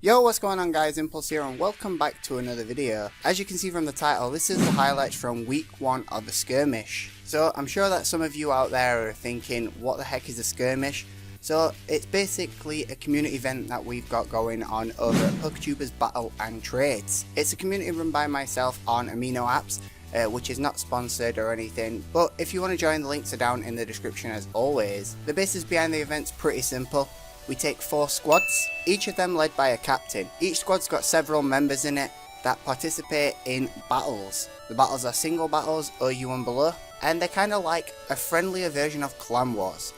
Yo, what's going on guys, Impulse here and welcome back to another video. As you can see from the title, this is the highlights from week 1 of the skirmish. So I'm sure that some of you out there are thinking, what the heck is a skirmish? So it's basically a community event that we've got going on over at Poketubers Battles and Trades. It's a community run by myself on Amino apps, which is not sponsored or anything, but if you want to join, the links are down in the description as always. The basis behind the event's pretty simple. We take 4 squads, each of them led by a captain. Each squad's got several members in it that participate in battles. The battles are single battles, OU and below, and they're kind of like a friendlier version of Clan Wars.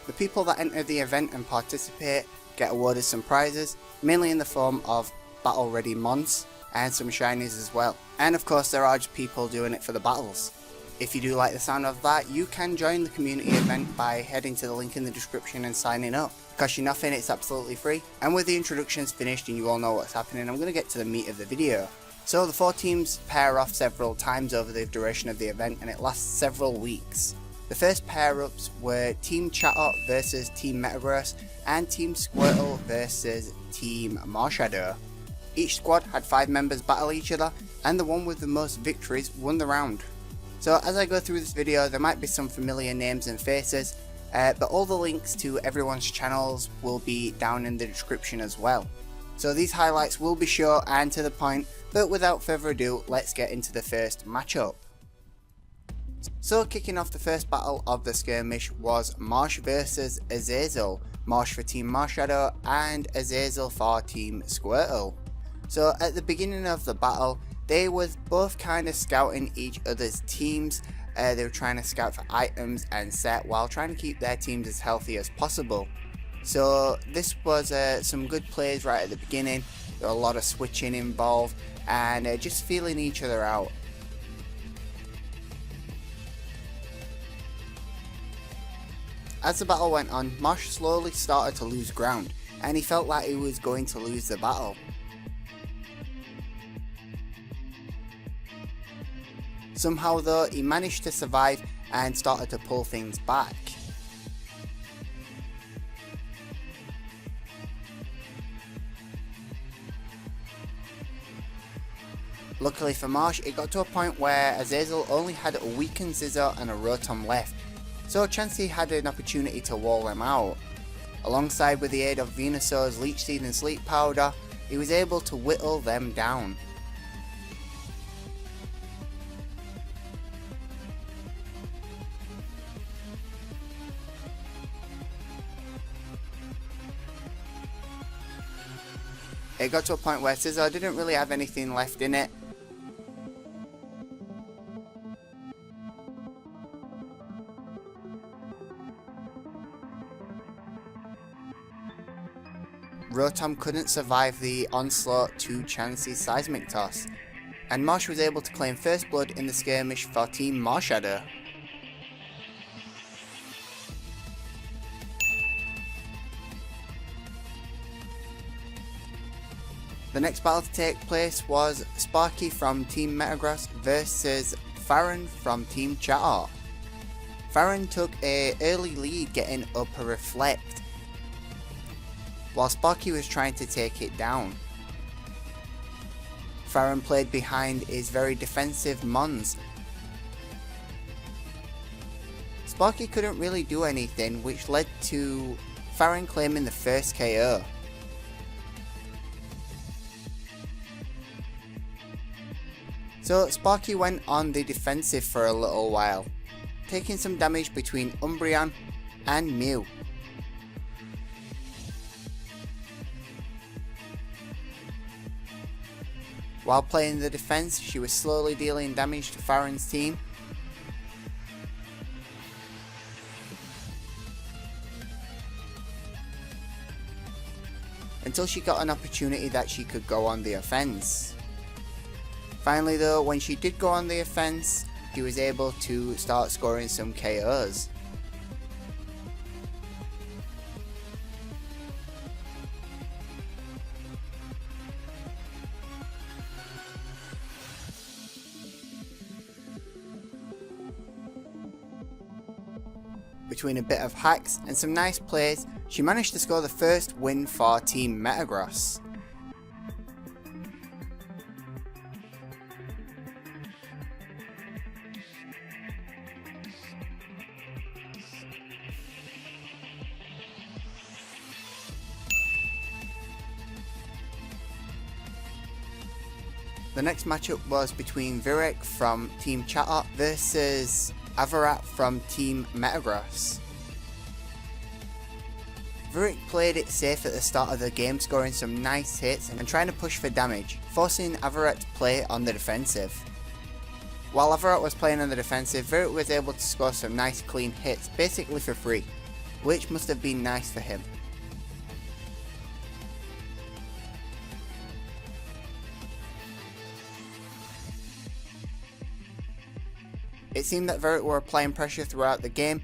The people that enter the event and participate get awarded some prizes, mainly in the form of battle ready mons and some shinies as well. And of course there are just people doing it for the battles. If you do like the sound of that, you can join the community event by heading to the link in the description and signing up. Costs you nothing, it's absolutely free. And with the introductions finished and you all know what's happening, I'm going to get to the meat of the video. So the 4 teams pair off several times over the duration of the event and it lasts several weeks. The first pair ups were Team Chatot versus Team Metagross and Team Squirtle versus Team Marsh. Each squad had 5 members battle each other and the one with the most victories won the round. So as I go through this video, there might be some familiar names and faces, but all the links to everyone's channels will be down in the description as well. So these highlights will be short and to the point, but without further ado, let's get into the first matchup. So kicking off the first battle of the skirmish was Marsh versus Azazel. Marsh for Team Marsh and Azazel for Team Squirtle. So at the beginning of the battle, they were both kind of scouting each other's teams. They were trying to scout for items and set while trying to keep their teams as healthy as possible. So this was some good plays right at the beginning. There were a lot of switching involved and just feeling each other out. As the battle went on, Marsh slowly started to lose ground and he felt like he was going to lose the battle. Somehow though, he managed to survive and started to pull things back. Luckily for Marsh, it got to a point where Azazel only had a weakened Scissor and a Rotom left, so Chansey had an opportunity to wall them out. Alongside with the aid of Venusaur's Leech Seed and Sleep Powder, he was able to whittle them down. It got to a point where Scissor didn't really have anything left in it. Rotom couldn't survive the onslaught to Chansey's Seismic Toss, and Marsh was able to claim first blood in the skirmish for Team Marsh. The next battle to take place was Sparky from Team Metagross versus Varrick from Team Chatot. Varrick took an early lead getting up a Reflect, while Sparky was trying to take it down. Varrick played behind his very defensive mons. Sparky couldn't really do anything, which led to Varrick claiming the first KO. So Sparky went on the defensive for a little while, taking some damage between Umbreon and Mew. While playing the defense, she was slowly dealing damage to Varrick's team. Until she got an opportunity that she could go on the offense. Finally though, when she did go on the offense, he was able to start scoring some KOs. Between a bit of hacks and some nice plays, she managed to score the first win for Team Metagross. The next matchup was between Varrick from Team Chatot versus Everup from Team Metagross. Varrick played it safe at the start of the game, scoring some nice hits and trying to push for damage, forcing Everup to play on the defensive. While Everup was playing on the defensive, Varrick was able to score some nice clean hits, basically for free, which must have been nice for him. It seemed that Varrick were applying pressure throughout the game.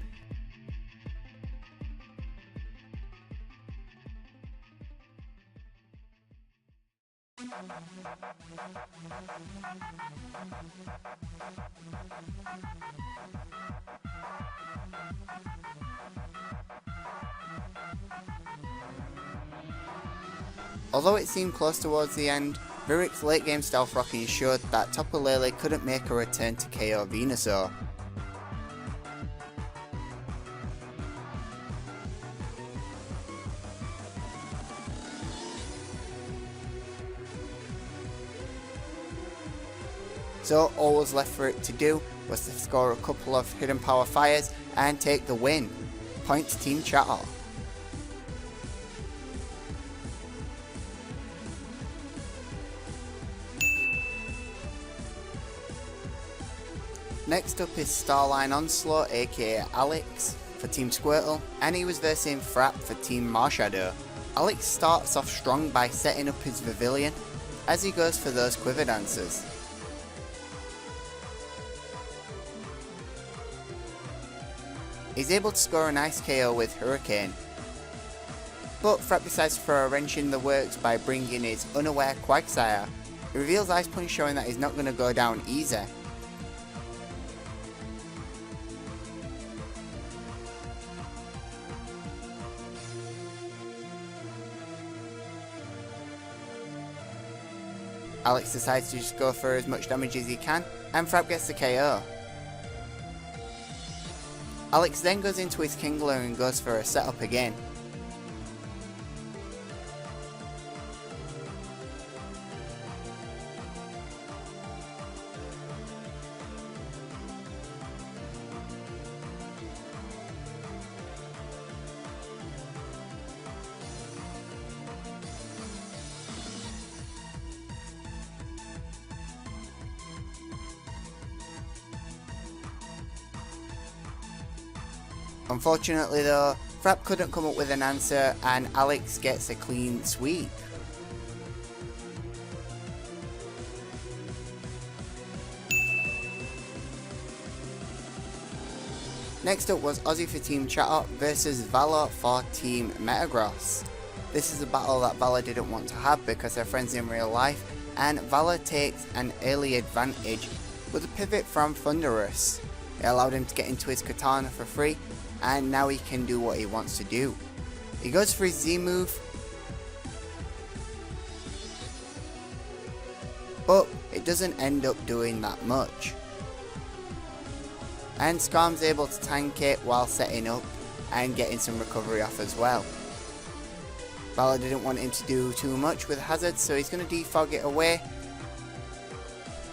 Although it seemed close towards the end, Varrick's late game stealth rocking showed that Tapu Lele couldn't make a return to KO Venusaur. So all was left for it to do was to score a couple of hidden power fires and take the win. Point to Team Chatot. Next up is Starline Onslaught, aka Alex, for Team Squirtle, and he was versing Frap for Team Marsh. Alex starts off strong by setting up his Pavilion as he goes for those Quiver Dancers. He's able to score a nice KO with Hurricane, but Frap decides to throw a wrench in the works by bringing his unaware Quagsire. He reveals Ice Punch, showing that he's not going to go down easy. Alex decides to just go for as much damage as he can, and Frap gets the KO. Alex then goes into his Kingler and goes for a setup again. Unfortunately though, Frap couldn't come up with an answer and Alex gets a clean sweep. Next up was Ozzy for Team Chatot versus Vala for Team Metagross. This is a battle that Vala didn't want to have because they're friends in real life, and Vala takes an early advantage with a pivot from Thunderous. It allowed him to get into his katana for free, and now he can do what he wants to do. He goes for his Z move, but it doesn't end up doing that much. And Skarm's able to tank it while setting up and getting some recovery off as well. Vala didn't want him to do too much with Hazard, so he's going to defog it away.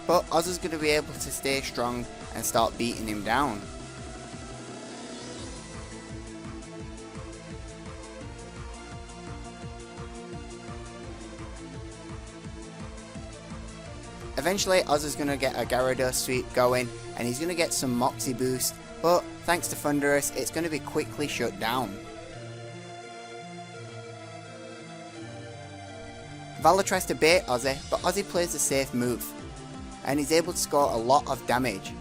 But Ozzy's going to be able to stay strong and start beating him down. Eventually Ozzy's going to get a Gyarados sweep going and he's going to get some Moxie boost, but thanks to Thunderous it's going to be quickly shut down. Vala tries to bait Ozzy, but Ozzy plays a safe move and he's able to score a lot of damage.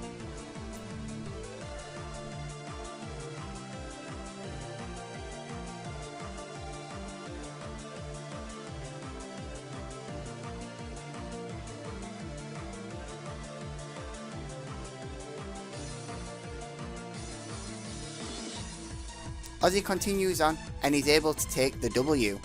Ozzy continues on and he's able to take the W.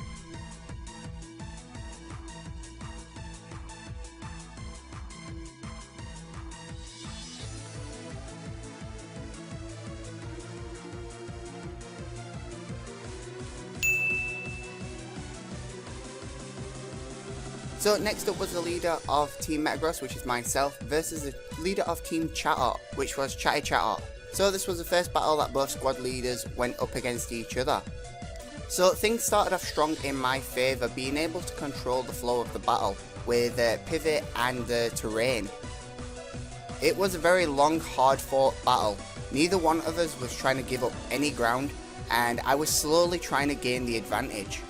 So next up was the leader of Team Metagross, which is myself, versus the leader of Team Chatot, which was Chatot. So this was the first battle that both squad leaders went up against each other. So things started off strong in my favour, being able to control the flow of the battle with pivot and terrain. It was a very long, hard fought battle. Neither one of us was trying to give up any ground, and I was slowly trying to gain the advantage.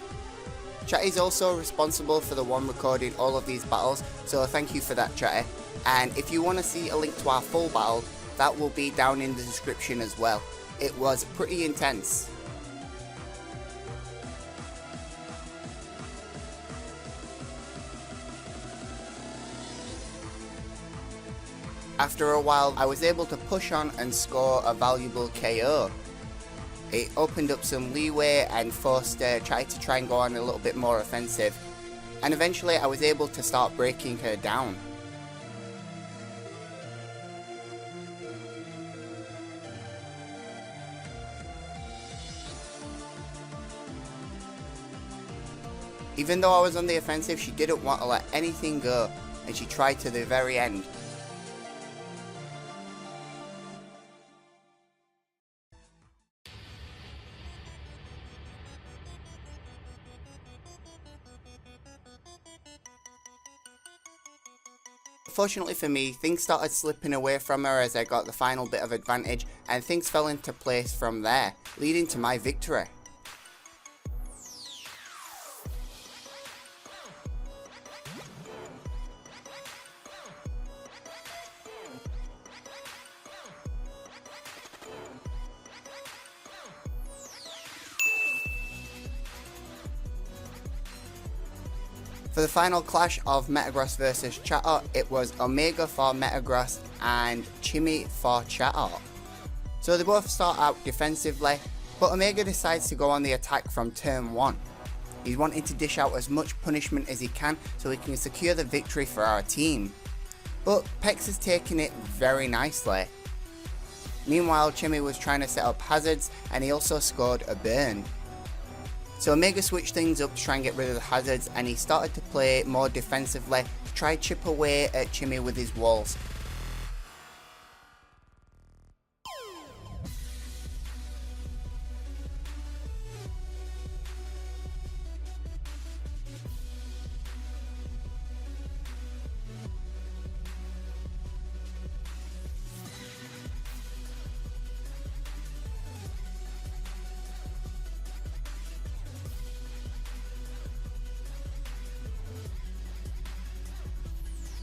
Chatty is also responsible for the one recording all of these battles, so thank you for that, Chatty. And if you want to see a link to our full battle, that will be down in the description as well. It was pretty intense. After a while, I was able to push on and score a valuable KO. It opened up some leeway and forced Chatty to try and go on a little bit more offensive, and eventually I was able to start breaking her down. Even though I was on the offensive, she didn't want to let anything go, and she tried to the very end. Fortunately for me, things started slipping away from her as I got the final bit of advantage, and things fell into place from there, leading to my victory. For the final clash of Metagross versus Chatot, it was Omega for Metagross and Chimmy for Chatot. So they both start out defensively, but Omega decides to go on the attack from turn 1. He's wanting to dish out as much punishment as he can so he can secure the victory for our team. But Pex is taking it very nicely. Meanwhile, Chimmy was trying to set up hazards, and he also scored a burn. So Omega switched things up to try and get rid of the hazards, and he started to play more defensively to try and chip away at Chimmy with his walls.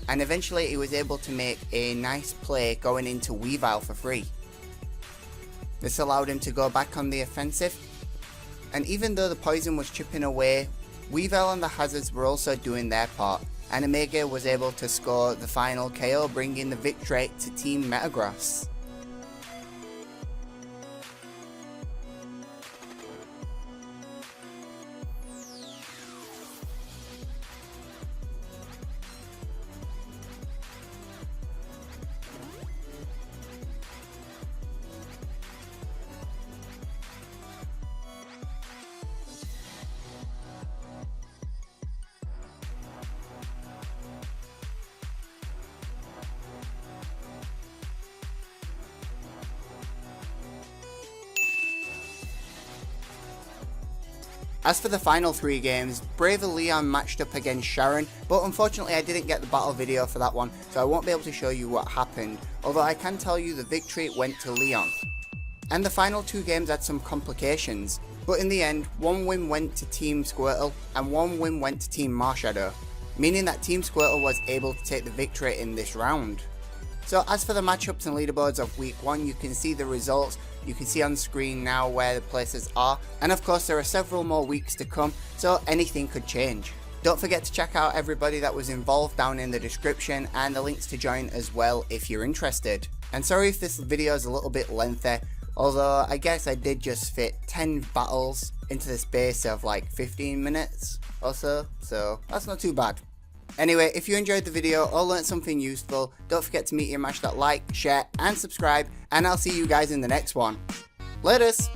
And eventually he was able to make a nice play going into Weavile for free. This allowed him to go back on the offensive, and even though the poison was chipping away, Weavile and the hazards were also doing their part, and Omega was able to score the final KO, bringing the victory to Team Metagross. As for the final 3 games, Braver Leon matched up against Sharon, but unfortunately I didn't get the battle video for that one, so I won't be able to show you what happened, although I can tell you the victory went to Leon. And the final 2 games had some complications, but in the end, 1 win went to Team Squirtle and 1 win went to Team Marsh, meaning that Team Squirtle was able to take the victory in this round. So as for the matchups and leaderboards of week 1, you can see the results. You can see on screen now where the places are, and of course there are several more weeks to come, so anything could change. Don't forget to check out everybody that was involved down in the description, and the links to join as well if you're interested. And sorry if this video is a little bit lengthy, although I guess I did just fit 10 battles into the space of like 15 minutes or so that's not too bad. Anyway, if you enjoyed the video or learnt something useful, don't forget to mash that like, share and subscribe, and I'll see you guys in the next one. Laters!